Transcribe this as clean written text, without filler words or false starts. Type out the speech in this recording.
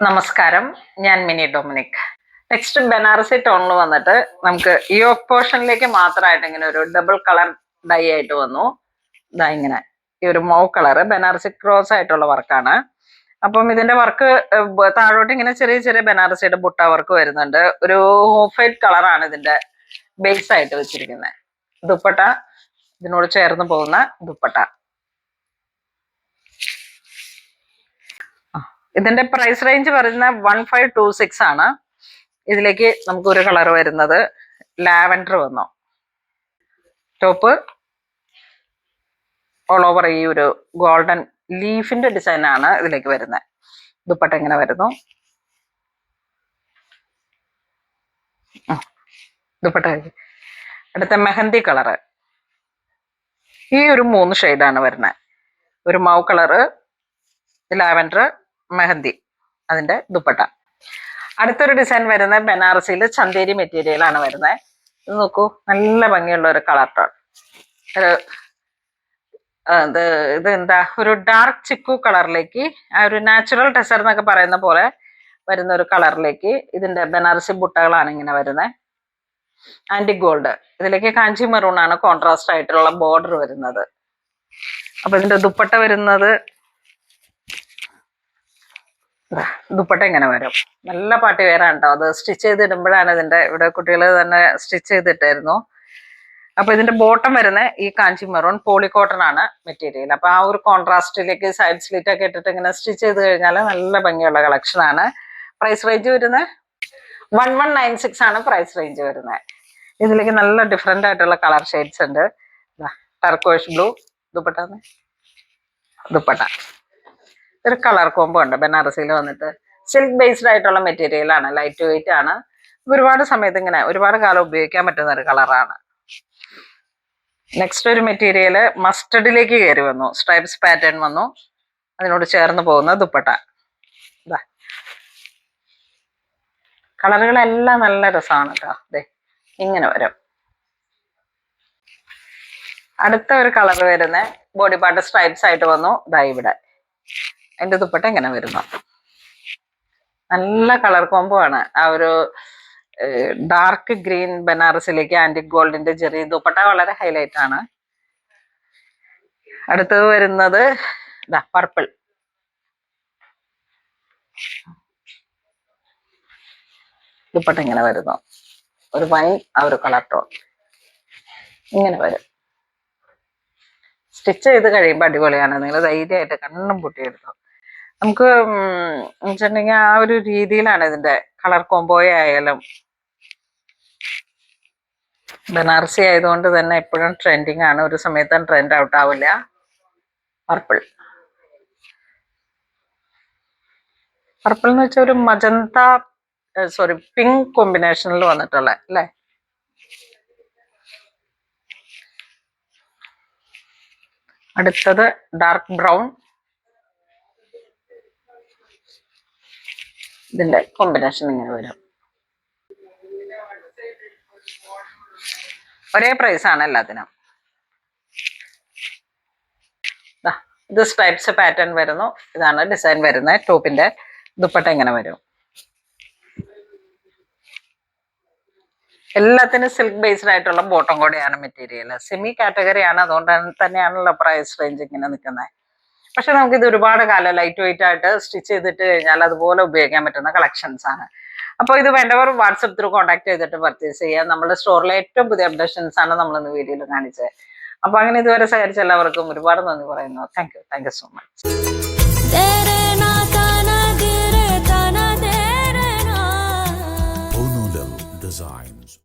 നമസ്കാരം, ഞാൻ mini Dominic. Next Banarasi ടോണിൽ വന്നിട്ട് നമുക്ക് യോക്ക് പോർഷനിലേക്ക് മാത്രമായിട്ട് ഇങ്ങനെ ഒരു ഡബിൾ കളർ ഡൈ ആയിട്ട് വന്നു. ഇതാ ഇങ്ങനെ ഈ ഒരു മൗ കളറ് ബനാറസി ക്രോസ് ആയിട്ടുള്ള വർക്കാണ്. അപ്പം ഇതിന്റെ വർക്ക് താഴോട്ട് ഇങ്ങനെ ചെറിയ ചെറിയ ബനാറസിയുടെ ബുട്ട വർക്ക് വരുന്നുണ്ട്. ഒരു ഓഫ് വൈറ്റ് കളറാണ് ഇതിന്റെ ബേസ് ആയിട്ട് വെച്ചിരിക്കുന്നത്. ദുപ്പട്ട ഇതിനോട് ചേർന്ന് പോകുന്ന ദുപ്പട്ട. ഇതിന്റെ പ്രൈസ് റേഞ്ച് പറയുന്ന 1526 ആണ്. ഇതിലേക്ക് നമുക്ക് ഒരു കളർ വരുന്നത് ലാവൻഡർ വന്നു. ടോപ്പ് ഓൾ ഓവർ ഈ ഒരു ഗോൾഡൻ ലീഫിന്റെ ഡിസൈൻ ആണ് ഇതിലേക്ക് വരുന്നത്. ദുപ്പട്ട ഇങ്ങനെ വരുന്നു. ദുപ്പട്ട അടുത്ത മെഹന്തി കളറ്. ഈ ഒരു 3 ഷെയ്ഡാണ് വരുന്നത്. ഒരു മൗ കളറ്, ലാവൻഡർ, മെഹന്തി, അതിന്റെ ദുപ്പട്ട. അടുത്തൊരു ഡിസൈൻ വരുന്നത് ബനാറസിയിൽ ചന്തേരി മെറ്റീരിയൽ ആണ് വരുന്നത്. ഇത് നോക്കൂ, നല്ല ഭംഗിയുള്ള ഒരു കളർ ടോൺ. ഇത് എന്താ ഒരു ഡാർക്ക് ചിക്കു കളറിലേക്ക്, ആ ഒരു നാച്ചുറൽ ടെസർ എന്നൊക്കെ പറയുന്ന പോലെ വരുന്ന ഒരു കളറിലേക്ക് ഇതിന്റെ ബനാറസി ബുട്ടകളാണ് ഇങ്ങനെ വരുന്നത്. Antique gold. ഇതിലേക്ക് കാഞ്ചി മെറൂൺ ആണ് കോൺട്രാസ്റ്റ് ആയിട്ടുള്ള ബോർഡർ വരുന്നത്. അപ്പൊ ഇതിന്റെ ദുപ്പട്ട വരുന്നത്, ദുപ്പട്ട ഇങ്ങനെ വരും. നല്ല പാർട്ടി വെയറാണ് കേട്ടോ. അത് സ്റ്റിച്ച് ചെയ്തിടുമ്പോഴാണ് ഇതിന്റെ, ഇവിടെ കുട്ടികൾ തന്നെ സ്റ്റിച്ച് ചെയ്തിട്ടായിരുന്നു. അപ്പൊ ഇതിന്റെ ബോട്ടം വരുന്ന ഈ കാഞ്ചി മെറൂൺ പോളിക്കോട്ടൺ ആണ് മെറ്റീരിയൽ. അപ്പൊ ആ ഒരു കോൺട്രാസ്റ്റിലേക്ക് സൈഡ് സ്ലിറ്റ് ഒക്കെ ഇട്ടിട്ട് ഇങ്ങനെ സ്റ്റിച്ച് ചെയ്ത് കഴിഞ്ഞാൽ നല്ല ഭംഗിയുള്ള കളക്ഷൻ ആണ്. പ്രൈസ് റേഞ്ച് വരുന്നത് 1196 ആണ് പ്രൈസ് റേഞ്ച് വരുന്നത്. ഇതിലേക്ക് നല്ല ഡിഫറെന്റ് ആയിട്ടുള്ള കളർ ഷെയ്ഡ്സ് ഉണ്ട്. ടർക്കോഷ് ബ്ലൂ ദുപ്പട്ട. ദുപ്പട്ട ഒരു കളർ കോംബോ ഉണ്ട് ബനാറസിയിൽ വന്നിട്ട്. സിൽക്ക് ബേസ്ഡ് ആയിട്ടുള്ള മെറ്റീരിയൽ ആണ്, ലൈറ്റ് വെയിറ്റ് ആണ്. ഒരുപാട് സമയത്ത് ഇങ്ങനെ ഒരുപാട് കാലം ഉപയോഗിക്കാൻ പറ്റുന്ന ഒരു കളറാണ്. നെക്സ്റ്റ് ഒരു മെറ്റീരിയൽ മസ്റ്റർഡിലേക്ക് കയറി വന്നു. സ്ട്രൈപ്സ് പാറ്റേൺ വന്നു. അതിനോട് ചേർന്ന് പോകുന്ന ദുപ്പട്ട. ഇതാ കളറുകളെല്ലാം നല്ല രസമാണ് കേട്ടോ. അതെ, ഇങ്ങനെ വരും. അടുത്ത ഒരു കളർ വരുന്ന ബോഡി പാർട്ട് സ്ട്രൈപ്സ് ആയിട്ട് വന്നു. ഇതാ ഇവിടെ അതിന്റെ ദുപ്പട്ട ഇങ്ങനെ വരുന്നു. നല്ല കളർ കോംബോ ആണ്. ആ ഒരു ഡാർക്ക് ഗ്രീൻ ബനാറസിലേക്ക് ആന്റിക് ഗോൾഡിന്റെ ചെറിയ ദുപ്പട്ട വളരെ ഹൈലൈറ്റ് ആണ്. അടുത്തത് വരുന്നത് ഇതാ പർപ്പിൾ. ദുപ്പട്ട ഇങ്ങനെ വരുന്നു. ഒരു വൈൻ ആ ഒരു കളർ ടോൺ ഇങ്ങനെ വരും. സ്റ്റിച്ച് ചെയ്ത് കഴിയുമ്പോൾ അടിപൊളിയാണ്. നിങ്ങൾ ധൈര്യമായിട്ട് കണ്ണും പൊട്ടിയെടുത്തു. നമുക്ക് വെച്ചിട്ടുണ്ടെങ്കിൽ ആ ഒരു രീതിയിലാണ് ഇതിന്റെ കളർ കോംബോയെ ആയാലും. ബനാറസി ആയതുകൊണ്ട് തന്നെ എപ്പോഴും ട്രെൻഡിങ് ആണ്. ഒരു സമയത്തും ട്രെൻഡ് ഔട്ട് ആവില്ല. പർപ്പിൾ. പർപ്പിൾ എന്ന് വെച്ചാൽ ഒരു മജന്ത, സോറി പിങ്ക് കോമ്പിനേഷനിൽ വന്നിട്ടുള്ള അല്ലേ. അടുത്തത് ഡാർക്ക് ബ്രൗൺ. ഇതിന്റെ കോമ്പിനേഷൻ ഇങ്ങനെ വരും. ഒരേ പ്രൈസ് ആണ് എല്ലാത്തിനും. ഇത് സ്ട്രൈപ്സ് പാറ്റേൺ വരുന്നു. ഇതാണ് ഡിസൈൻ വരുന്നത്. ടോപ്പിന്റെ ദുപ്പട്ട ഇങ്ങനെ വരും. എല്ലാത്തിനും സിൽക്ക് ബേസ്ഡ് ആയിട്ടുള്ള ബോട്ടം കൂടെയാണ് മെറ്റീരിയൽ. സെമി കാറ്റഗറി ആണ്, അതുകൊണ്ട് തന്നെയാണല്ലോ പ്രൈസ് റേഞ്ച് ഇങ്ങനെ നിൽക്കുന്നത്. പക്ഷെ നമുക്കിത് ഒരുപാട് കാലം ലൈറ്റ് വെയിറ്റ് ആയിട്ട് സ്റ്റിച്ച് ചെയ്തിട്ട് കഴിഞ്ഞാൽ അതുപോലെ ഉപയോഗിക്കാൻ പറ്റുന്ന കളക്ഷൻസ് ആണ്. അപ്പോൾ ഇത് വേണ്ടവർ വാട്സപ്പ് ത്രൂ കോൺടാക്ട് ചെയ്തിട്ട് പർച്ചേസ് ചെയ്യാം. നമ്മുടെ സ്റ്റോറിലെ ഏറ്റവും പുതിയ അപ്ഡേഷൻസ് ആണ് നമ്മളിന്ന് വീഡിയോയിൽ കാണിച്ചത്. അപ്പൊ അങ്ങനെ ഇതുവരെ സഹകരിച്ച എല്ലാവർക്കും ഒരുപാട് നന്ദി പറയുന്നു. Thank you so much.